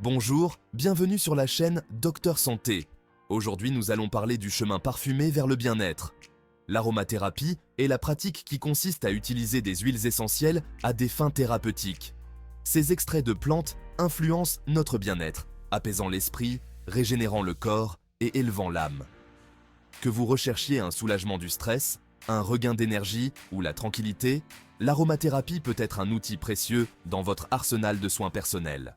Bonjour, bienvenue sur la chaîne Docteur Santé. Aujourd'hui, nous allons parler du chemin parfumé vers le bien-être. L'aromathérapie est la pratique qui consiste à utiliser des huiles essentielles à des fins thérapeutiques. Ces extraits de plantes influencent notre bien-être, apaisant l'esprit, régénérant le corps et élevant l'âme. Que vous recherchiez un soulagement du stress, un regain d'énergie ou la tranquillité, l'aromathérapie peut être un outil précieux dans votre arsenal de soins personnels.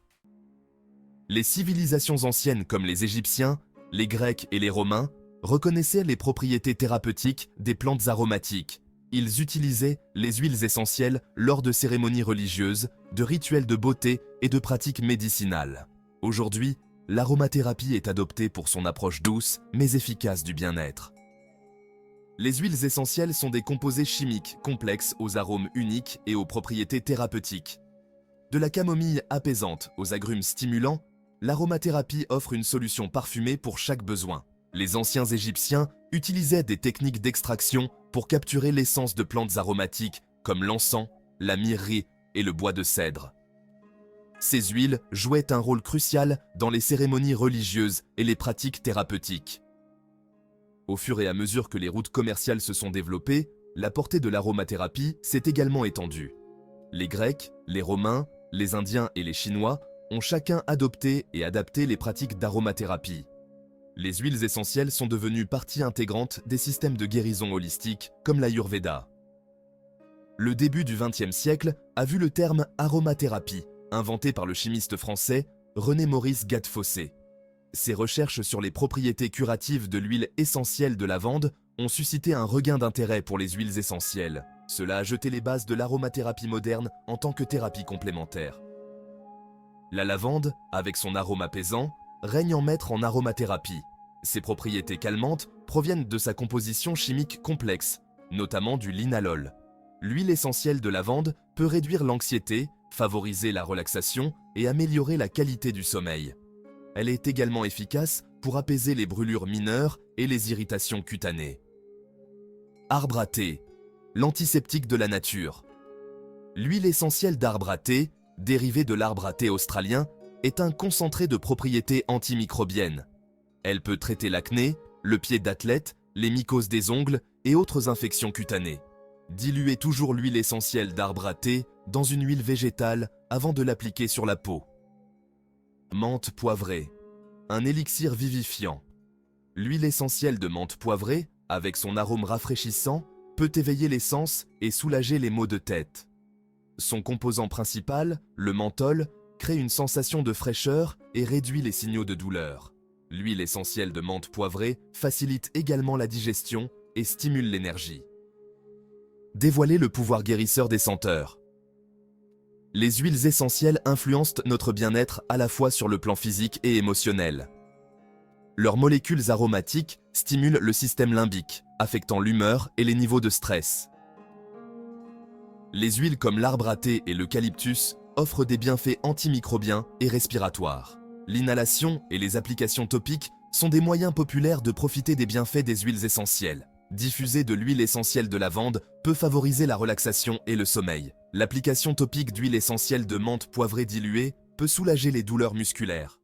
Les civilisations anciennes comme les Égyptiens, les Grecs et les Romains reconnaissaient les propriétés thérapeutiques des plantes aromatiques. Ils utilisaient les huiles essentielles lors de cérémonies religieuses, de rituels de beauté et de pratiques médicinales. Aujourd'hui, l'aromathérapie est adoptée pour son approche douce mais efficace du bien-être. Les huiles essentielles sont des composés chimiques complexes aux arômes uniques et aux propriétés thérapeutiques. De la camomille apaisante aux agrumes stimulants, l'aromathérapie offre une solution parfumée pour chaque besoin. Les anciens Égyptiens utilisaient des techniques d'extraction pour capturer l'essence de plantes aromatiques comme l'encens, la myrrhe et le bois de cèdre. Ces huiles jouaient un rôle crucial dans les cérémonies religieuses et les pratiques thérapeutiques. Au fur et à mesure que les routes commerciales se sont développées, la portée de l'aromathérapie s'est également étendue. Les Grecs, les Romains, les Indiens et les Chinois ont chacun adopté et adapté les pratiques d'aromathérapie. Les huiles essentielles sont devenues partie intégrante des systèmes de guérison holistique comme l'Ayurveda. Le début du XXe siècle a vu le terme aromathérapie, inventé par le chimiste français René-Maurice Gattefossé. Ses recherches sur les propriétés curatives de l'huile essentielle de lavande ont suscité un regain d'intérêt pour les huiles essentielles. Cela a jeté les bases de l'aromathérapie moderne en tant que thérapie complémentaire. La lavande, avec son arôme apaisant, règne en maître en aromathérapie. Ses propriétés calmantes proviennent de sa composition chimique complexe, notamment du linalol. L'huile essentielle de lavande peut réduire l'anxiété, favoriser la relaxation et améliorer la qualité du sommeil. Elle est également efficace pour apaiser les brûlures mineures et les irritations cutanées. Arbre à thé, l'antiseptique de la nature. L'huile essentielle d'arbre à thé, dérivée de l'arbre à thé australien, est un concentré de propriétés antimicrobiennes. Elle peut traiter l'acné, le pied d'athlète, les mycoses des ongles et autres infections cutanées. Diluez toujours l'huile essentielle d'arbre à thé dans une huile végétale avant de l'appliquer sur la peau. Menthe poivrée, un élixir vivifiant. L'huile essentielle de menthe poivrée, avec son arôme rafraîchissant, peut éveiller les sens et soulager les maux de tête. Son composant principal, le menthol, crée une sensation de fraîcheur et réduit les signaux de douleur. L'huile essentielle de menthe poivrée facilite également la digestion et stimule l'énergie. Dévoiler le pouvoir guérisseur des senteurs. Les huiles essentielles influencent notre bien-être à la fois sur le plan physique et émotionnel. Leurs molécules aromatiques stimulent le système limbique, affectant l'humeur et les niveaux de stress. Les huiles comme l'arbre à thé et l'eucalyptus offrent des bienfaits antimicrobiens et respiratoires. L'inhalation et les applications topiques sont des moyens populaires de profiter des bienfaits des huiles essentielles. Diffuser de l'huile essentielle de lavande peut favoriser la relaxation et le sommeil. L'application topique d'huile essentielle de menthe poivrée diluée peut soulager les douleurs musculaires.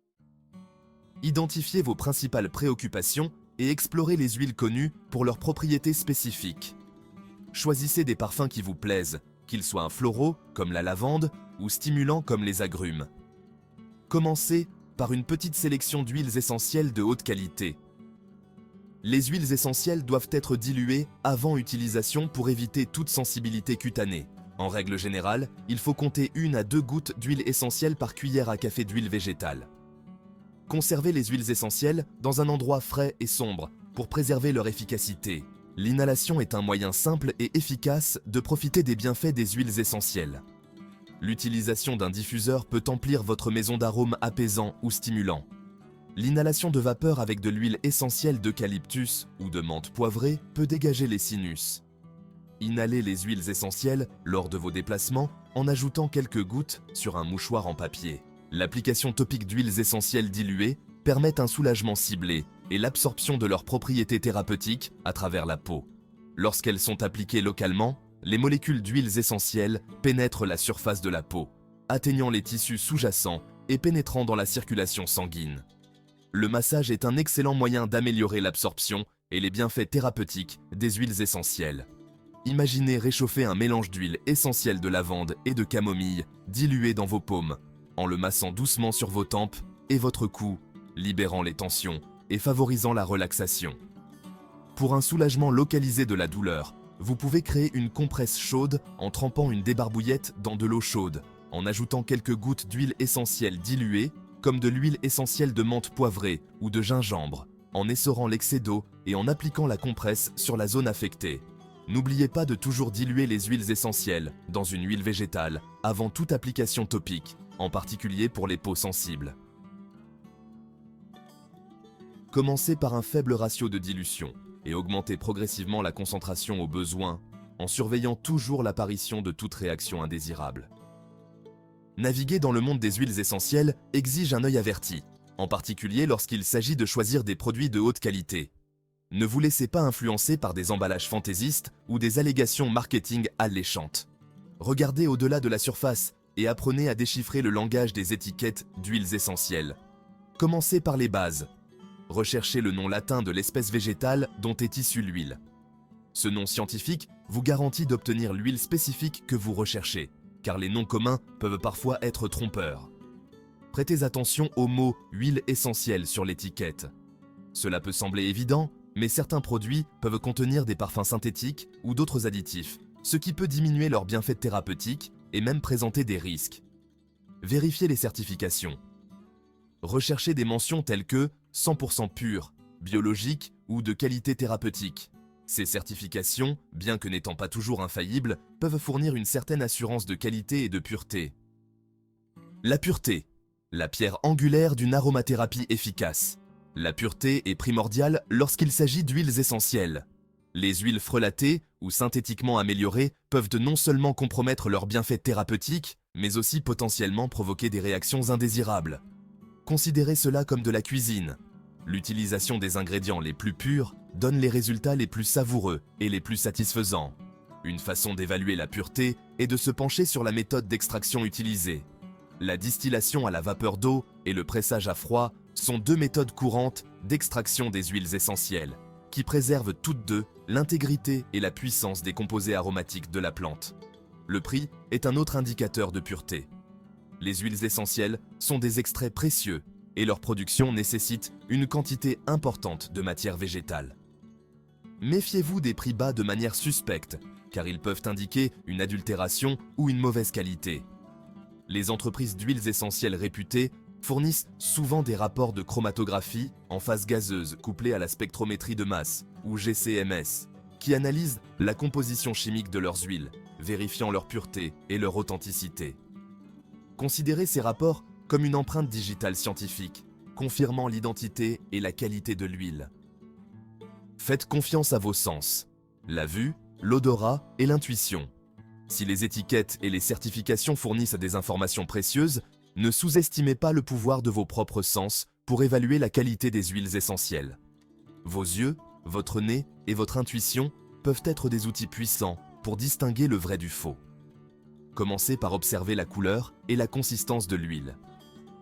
Identifiez vos principales préoccupations et explorez les huiles connues pour leurs propriétés spécifiques. Choisissez des parfums qui vous plaisent, qu'ils soient floraux comme la lavande ou stimulants comme les agrumes. Commencez par une petite sélection d'huiles essentielles de haute qualité. Les huiles essentielles doivent être diluées avant utilisation pour éviter toute sensibilité cutanée. En règle générale, il faut compter 1 à 2 gouttes d'huile essentielle par cuillère à café d'huile végétale. Conservez les huiles essentielles dans un endroit frais et sombre pour préserver leur efficacité. L'inhalation est un moyen simple et efficace de profiter des bienfaits des huiles essentielles. L'utilisation d'un diffuseur peut emplir votre maison d'arômes apaisants ou stimulants. L'inhalation de vapeur avec de l'huile essentielle d'eucalyptus ou de menthe poivrée peut dégager les sinus. Inhalez les huiles essentielles lors de vos déplacements en ajoutant quelques gouttes sur un mouchoir en papier. L'application topique d'huiles essentielles diluées permet un soulagement ciblé et l'absorption de leurs propriétés thérapeutiques à travers la peau. Lorsqu'elles sont appliquées localement, les molécules d'huiles essentielles pénètrent la surface de la peau, atteignant les tissus sous-jacents et pénétrant dans la circulation sanguine. Le massage est un excellent moyen d'améliorer l'absorption et les bienfaits thérapeutiques des huiles essentielles. Imaginez réchauffer un mélange d'huile essentielle de lavande et de camomille dilué dans vos paumes, en le massant doucement sur vos tempes et votre cou, libérant les tensions et favorisant la relaxation. Pour un soulagement localisé de la douleur, vous pouvez créer une compresse chaude en trempant une débarbouillette dans de l'eau chaude, en ajoutant quelques gouttes d'huile essentielle diluée, comme de l'huile essentielle de menthe poivrée ou de gingembre, en essorant l'excès d'eau et en appliquant la compresse sur la zone affectée. N'oubliez pas de toujours diluer les huiles essentielles dans une huile végétale avant toute application topique, en particulier pour les peaux sensibles. Commencez par un faible ratio de dilution et augmentez progressivement la concentration au besoin en surveillant toujours l'apparition de toute réaction indésirable. Naviguer dans le monde des huiles essentielles exige un œil averti, en particulier lorsqu'il s'agit de choisir des produits de haute qualité. Ne vous laissez pas influencer par des emballages fantaisistes ou des allégations marketing alléchantes. Regardez au-delà de la surface et apprenez à déchiffrer le langage des étiquettes d'huiles essentielles. Commencez par les bases. Recherchez le nom latin de l'espèce végétale dont est issue l'huile. Ce nom scientifique vous garantit d'obtenir l'huile spécifique que vous recherchez, car les noms communs peuvent parfois être trompeurs. Prêtez attention au mot « huile essentielle » sur l'étiquette. Cela peut sembler évident, mais certains produits peuvent contenir des parfums synthétiques ou d'autres additifs, ce qui peut diminuer leurs bienfaits thérapeutiques et même présenter des risques. Vérifiez les certifications. Recherchez des mentions telles que 100% pur, biologique ou de qualité thérapeutique. Ces certifications, bien que n'étant pas toujours infaillibles, peuvent fournir une certaine assurance de qualité et de pureté. La pureté, la pierre angulaire d'une aromathérapie efficace. La pureté est primordiale lorsqu'il s'agit d'huiles essentielles. Les huiles frelatées ou synthétiquement améliorées peuvent non seulement compromettre leurs bienfaits thérapeutiques, mais aussi potentiellement provoquer des réactions indésirables. Considérez cela comme de la cuisine. L'utilisation des ingrédients les plus purs donne les résultats les plus savoureux et les plus satisfaisants. Une façon d'évaluer la pureté est de se pencher sur la méthode d'extraction utilisée. La distillation à la vapeur d'eau et le pressage à froid sont deux méthodes courantes d'extraction des huiles essentielles, qui préservent toutes deux l'intégrité et la puissance des composés aromatiques de la plante. Le prix est un autre indicateur de pureté. Les huiles essentielles sont des extraits précieux et leur production nécessite une quantité importante de matière végétale. Méfiez-vous des prix bas de manière suspecte, car ils peuvent indiquer une adultération ou une mauvaise qualité. Les entreprises d'huiles essentielles réputées fournissent souvent des rapports de chromatographie en phase gazeuse couplés à la spectrométrie de masse, ou GCMS, qui analysent la composition chimique de leurs huiles, vérifiant leur pureté et leur authenticité. Considérez ces rapports comme une empreinte digitale scientifique, confirmant l'identité et la qualité de l'huile. Faites confiance à vos sens, la vue, l'odorat et l'intuition. Si les étiquettes et les certifications fournissent des informations précieuses, ne sous-estimez pas le pouvoir de vos propres sens pour évaluer la qualité des huiles essentielles. Vos yeux, votre nez et votre intuition peuvent être des outils puissants pour distinguer le vrai du faux. Commencez par observer la couleur et la consistance de l'huile.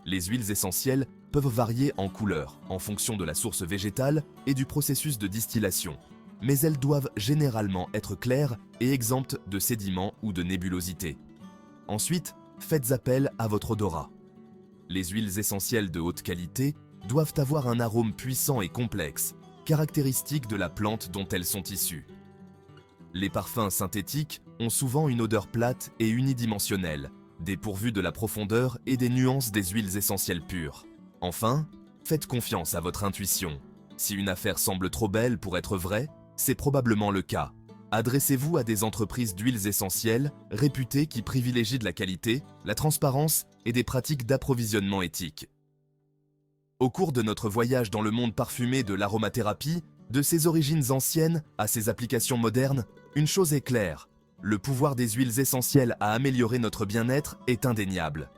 Les huiles essentielles peuvent varier en couleur en fonction de la source végétale et du processus de distillation, mais elles doivent généralement être claires et exemptes de sédiments ou de nébulosité. Ensuite, faites appel à votre odorat. Les huiles essentielles de haute qualité doivent avoir un arôme puissant et complexe, caractéristique de la plante dont elles sont issues. Les parfums synthétiques ont souvent une odeur plate et unidimensionnelle, dépourvue de la profondeur et des nuances des huiles essentielles pures. Enfin, faites confiance à votre intuition. Si une affaire semble trop belle pour être vraie, c'est probablement le cas. Adressez-vous à des entreprises d'huiles essentielles réputées qui privilégient de la qualité, la transparence et des pratiques d'approvisionnement éthiques. Au cours de notre voyage dans le monde parfumé de l'aromathérapie, de ses origines anciennes à ses applications modernes, une chose est claire, le pouvoir des huiles essentielles à améliorer notre bien-être est indéniable.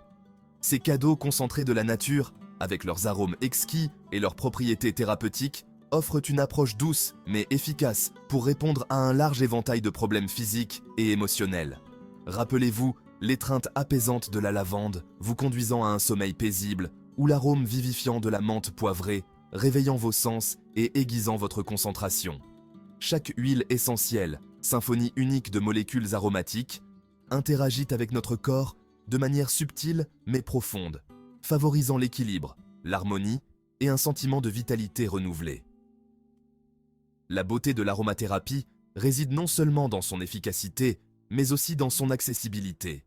Ces cadeaux concentrés de la nature, avec leurs arômes exquis et leurs propriétés thérapeutiques, offrent une approche douce mais efficace pour répondre à un large éventail de problèmes physiques et émotionnels. Rappelez-vous l'étreinte apaisante de la lavande vous conduisant à un sommeil paisible ou l'arôme vivifiant de la menthe poivrée réveillant vos sens et aiguisant votre concentration. Chaque huile essentielle, symphonie unique de molécules aromatiques, interagit avec notre corps de manière subtile mais profonde, favorisant l'équilibre, l'harmonie et un sentiment de vitalité renouvelé. La beauté de l'aromathérapie réside non seulement dans son efficacité, mais aussi dans son accessibilité.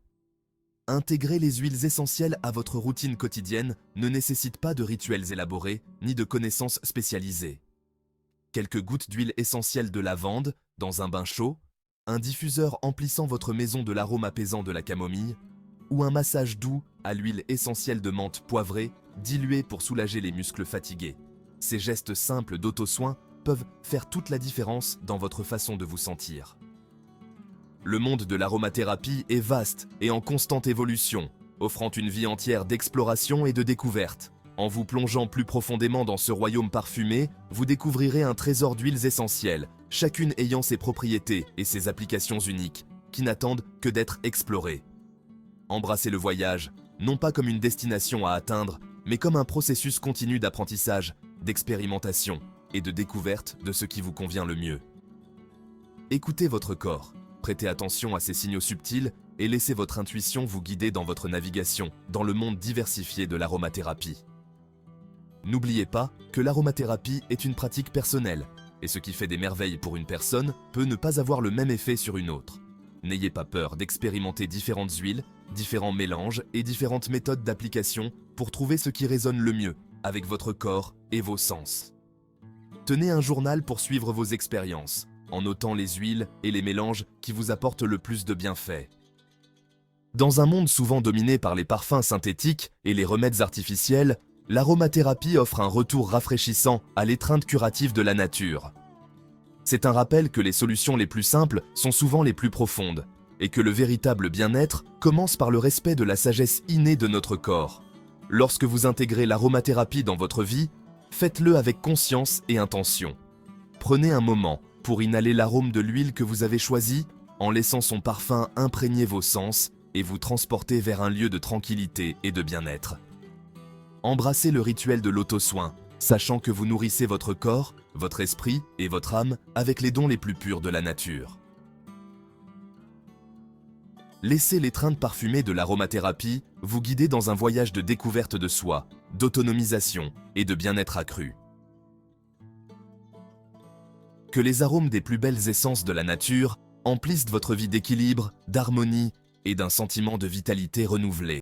Intégrer les huiles essentielles à votre routine quotidienne ne nécessite pas de rituels élaborés ni de connaissances spécialisées. Quelques gouttes d'huile essentielle de lavande dans un bain chaud, un diffuseur emplissant votre maison de l'arôme apaisant de la camomille, ou un massage doux à l'huile essentielle de menthe poivrée diluée pour soulager les muscles fatigués. Ces gestes simples d'auto-soin peuvent faire toute la différence dans votre façon de vous sentir. Le monde de l'aromathérapie est vaste et en constante évolution, offrant une vie entière d'exploration et de découverte. En vous plongeant plus profondément dans ce royaume parfumé, vous découvrirez un trésor d'huiles essentielles, chacune ayant ses propriétés et ses applications uniques, qui n'attendent que d'être explorées. Embrassez le voyage, non pas comme une destination à atteindre, mais comme un processus continu d'apprentissage, d'expérimentation et de découverte de ce qui vous convient le mieux. Écoutez votre corps. Prêtez attention à ces signaux subtils et laissez votre intuition vous guider dans votre navigation dans le monde diversifié de l'aromathérapie. N'oubliez pas que l'aromathérapie est une pratique personnelle et ce qui fait des merveilles pour une personne peut ne pas avoir le même effet sur une autre. N'ayez pas peur d'expérimenter différentes huiles, différents mélanges et différentes méthodes d'application pour trouver ce qui résonne le mieux avec votre corps et vos sens. Tenez un journal pour suivre vos expériences, en notant les huiles et les mélanges qui vous apportent le plus de bienfaits. Dans un monde souvent dominé par les parfums synthétiques et les remèdes artificiels, l'aromathérapie offre un retour rafraîchissant à l'étreinte curative de la nature. C'est un rappel que les solutions les plus simples sont souvent les plus profondes, et que le véritable bien-être commence par le respect de la sagesse innée de notre corps. Lorsque vous intégrez l'aromathérapie dans votre vie, faites-le avec conscience et intention. Prenez un moment pour inhaler l'arôme de l'huile que vous avez choisie, en laissant son parfum imprégner vos sens et vous transporter vers un lieu de tranquillité et de bien-être. Embrassez le rituel de l'auto-soin, sachant que vous nourrissez votre corps, votre esprit et votre âme avec les dons les plus purs de la nature. Laissez l'étreinte parfumée de l'aromathérapie vous guider dans un voyage de découverte de soi, d'autonomisation et de bien-être accru. Que les arômes des plus belles essences de la nature emplissent votre vie d'équilibre, d'harmonie et d'un sentiment de vitalité renouvelée.